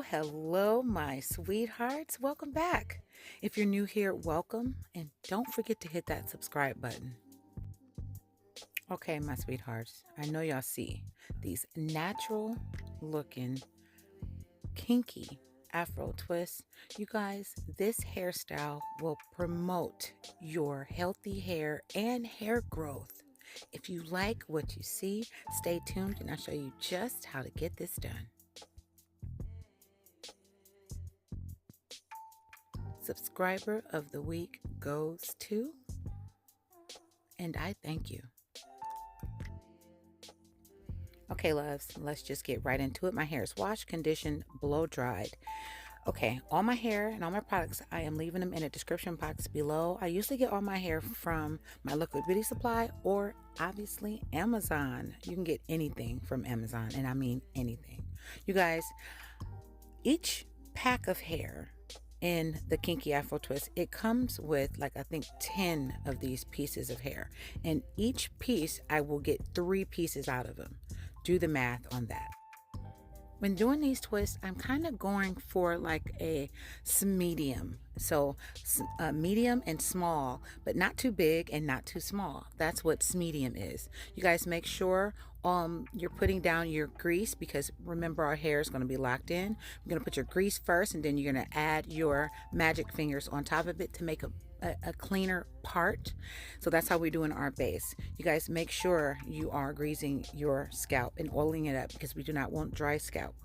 Hello, my sweethearts. Welcome back. If you're new here, welcome. And don't forget to hit that subscribe button. Okay, my sweethearts, I know y'all see these natural looking kinky afro twists. You guys, this hairstyle will promote your healthy hair and hair growth. If you like what you see, stay tuned and I'll show you just how to get this done. Subscriber of the week goes to, and I thank you. Okay, loves, let's just get right into it. My hair is washed, conditioned, blow dried. Okay, all my hair and all my products, I am leaving them in a description box below. I usually get all my hair from my liquid beauty supply or obviously Amazon. You can get anything from Amazon, and I mean anything. You guys, each pack of hair in the Kinky Afro Twist, it comes with like I think 10 of these pieces of hair, and each piece I will get 3 pieces out of them. Do the math on that. When doing these twists, I'm kind of going for like a medium. So medium and small, but not too big and not too small. That's what medium is. You guys make sure you're putting down your grease, because remember our hair is going to be locked in. You're going to put your grease first, and then you're going to add your magic fingers on top of it to make a cleaner part. So that's how we're doing our base. You guys make sure you are greasing your scalp and oiling it up, because we do not want dry scalp.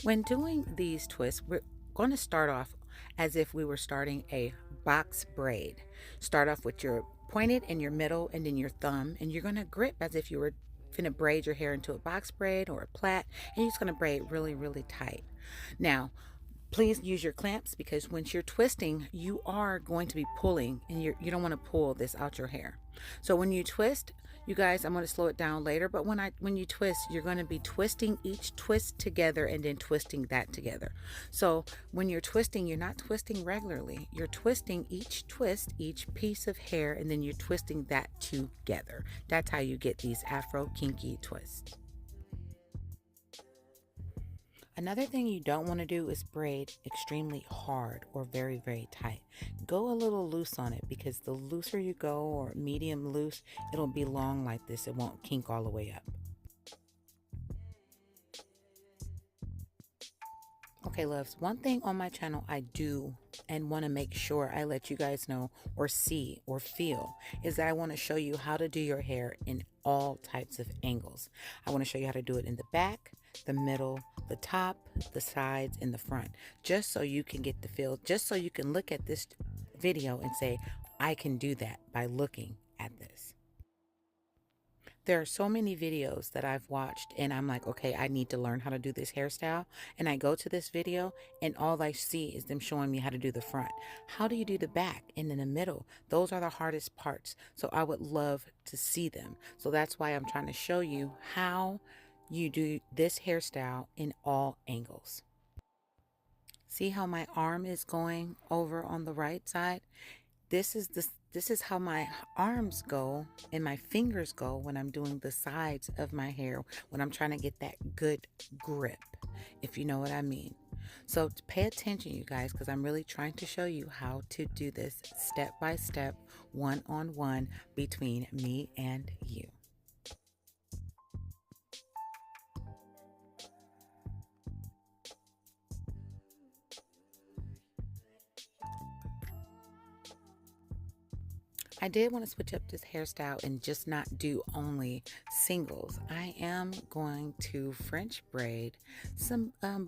When doing these twists, we're going to start off as if we were starting a box braid. Start off with your pointed and your middle and then your thumb, and you're going to grip as if you were going to braid your hair into a box braid or a plait, and you're just going to braid really, really tight. Now, please use your clamps, because once you're twisting, you are going to be pulling, and you don't want to pull this out your hair. So when you twist, you guys, I'm going to slow it down later, but when you twist, you're going to be twisting each twist together and then twisting that together. So when you're twisting, you're not twisting regularly. You're twisting each twist, each piece of hair, and then you're twisting that together. That's how you get these Afro Kinky twists. Another thing you don't want to do is braid extremely hard or very, very tight. Go a little loose on it, because the looser you go, or medium loose, it'll be long like this. It won't kink all the way up. Okay, loves, one thing on my channel I do and want to make sure I let you guys know or see or feel is that I want to show you how to do your hair in all types of angles. I want to show you how to do it in the back, the middle, the top, the sides, and the front, just so you can get the feel, just so you can look at this video and say, I can do that by looking at this. There are so many videos that I've watched and I'm like, okay, I need to learn how to do this hairstyle. And I go to this video and all I see is them showing me how to do the front. How do you do the back and in the middle? Those are the hardest parts. So I would love to see them. So that's why I'm trying to show you how you do this hairstyle in all angles. See how my arm is going over on the right side? This is how my arms go and my fingers go when I'm doing the sides of my hair, when I'm trying to get that good grip, if you know what I mean. So pay attention, you guys, because I'm really trying to show you how to do this step by step, one-on-one between me and you. I did want to switch up this hairstyle and just not do only singles. I am going to French braid some, a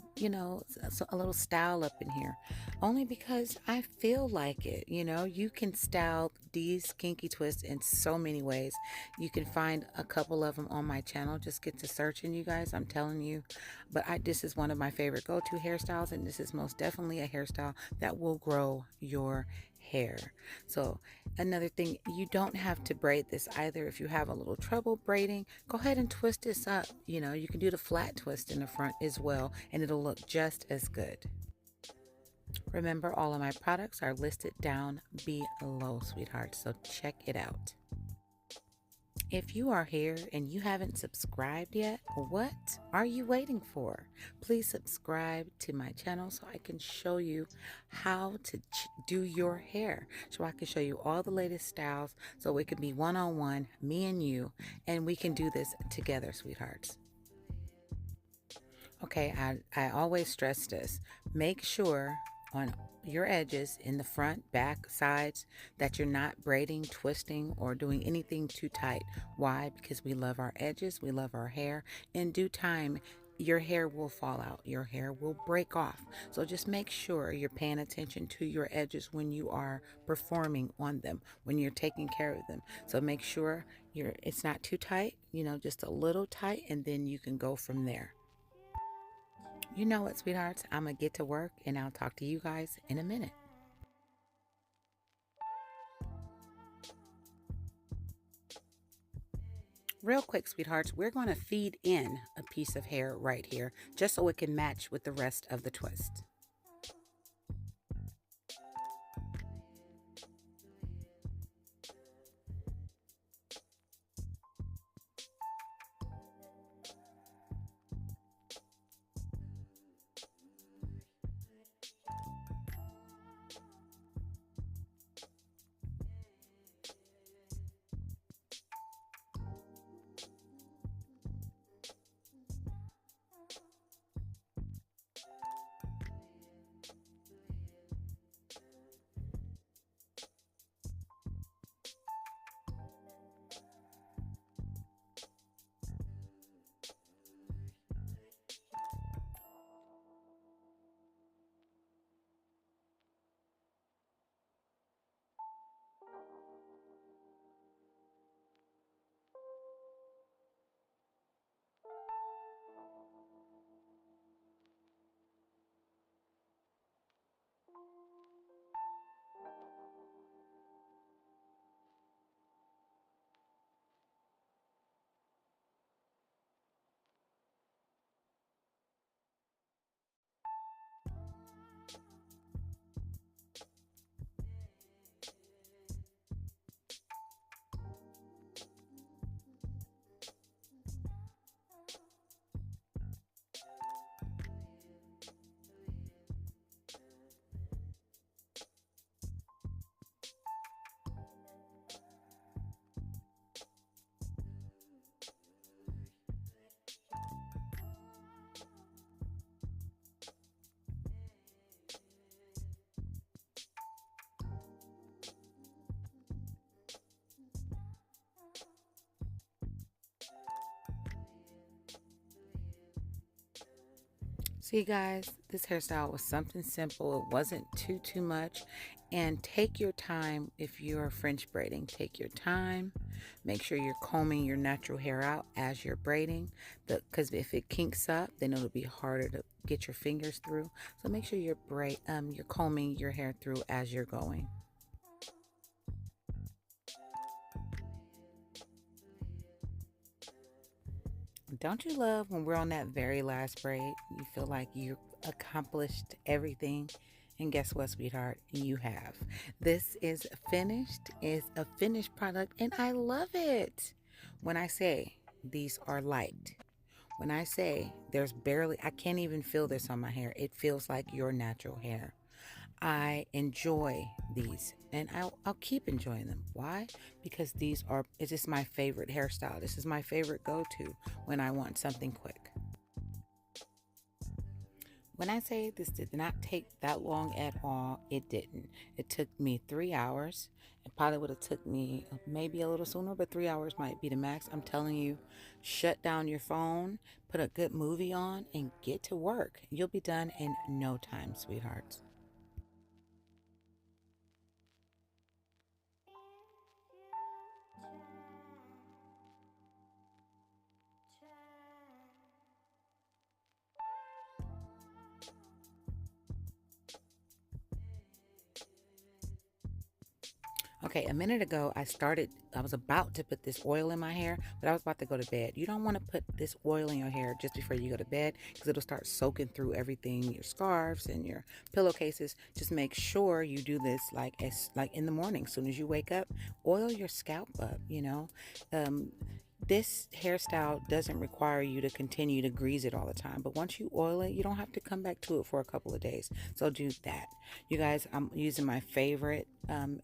little style up in here, only because I feel like it. You can style these kinky twists in so many ways. You can find a couple of them on my channel. Just get to searching, you guys. I'm telling you. But this is one of my favorite go-to hairstyles, and this is most definitely a hairstyle that will grow your hair. So another thing, you don't have to braid this either. If you have a little trouble braiding, go ahead and twist this up. You can do the flat twist in the front as well, and it'll look just as good. Remember, all of my products are listed down below, sweethearts, so check it out. If you are here and you haven't subscribed yet, what are you waiting for? Please subscribe to my channel so I can show you how to do your hair. So I can show you all the latest styles so it can be one-on-one, me and you, and we can do this together, sweethearts. Okay, I always stress this. Make sure on your edges in the front, back, sides that you're not braiding, twisting, or doing anything too tight. Why? Because we love our edges, we love our hair. In due time, your hair will fall out, your hair will break off. So just make sure you're paying attention to your edges when you are performing on them, when you're taking care of them. So make sure it's not too tight, just a little tight, and then you can go from there. You know what, sweethearts? I'm going to get to work and I'll talk to you guys in a minute. Real quick, sweethearts, we're going to feed in a piece of hair right here just so it can match with the rest of the twist. See, guys, this hairstyle was something simple. It wasn't too much. And take your time if you're French braiding. Take your time. Make sure you're combing your natural hair out as you're braiding. Because if it kinks up, then it'll be harder to get your fingers through. So make sure you're combing your hair through as you're going. Don't you love when we're on that very last braid? You feel like you accomplished everything. And guess what, sweetheart? You have. This is finished, is a finished product, and I love it. When I say these are light, when I say I can't even feel this on my hair. It feels like your natural hair. I enjoy these and I'll keep enjoying them. Why? Because it's just my favorite hairstyle. This is my favorite go-to when I want something quick. When I say this did not take that long at all, it didn't. It took me 3 hours. It probably would have took me maybe a little sooner, but 3 hours might be the max. I'm telling you, shut down your phone, put a good movie on, and get to work. You'll be done in no time, sweethearts. Okay, a minute ago, I was about to put this oil in my hair, but I was about to go to bed. You don't want to put this oil in your hair just before you go to bed because it'll start soaking through everything, your scarves and your pillowcases. Just make sure you do this like in the morning. As soon as you wake up, oil your scalp up, you know. Um, this hairstyle doesn't require you to continue to grease it all the time, but once you oil it, you don't have to come back to it for a couple of days. So do that. You guys, I'm using my favorite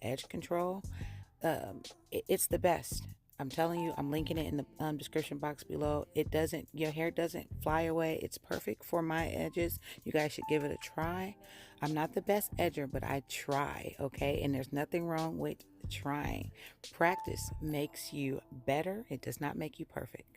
edge control. It's the best. I'm telling you, I'm linking it in the description box below. Your hair doesn't fly away. It's perfect for my edges. You guys should give it a try. I'm not the best edger, but I try, okay? And there's nothing wrong with trying. Practice makes you better. It does not make you perfect.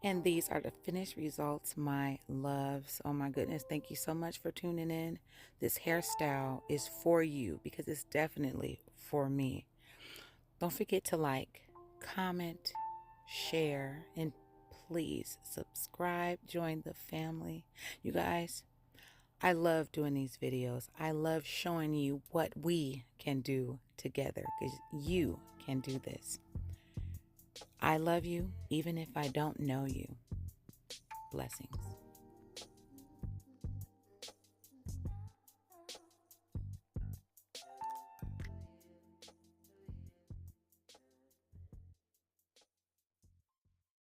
And these are the finished results, my loves. Oh my goodness, thank you so much for tuning in. This hairstyle is for you because it's definitely for me. Don't forget to like, comment, share, and please subscribe, join the family. You guys, I love doing these videos. I love showing you what we can do together because you can do this. I love you even if I don't know you. Blessings.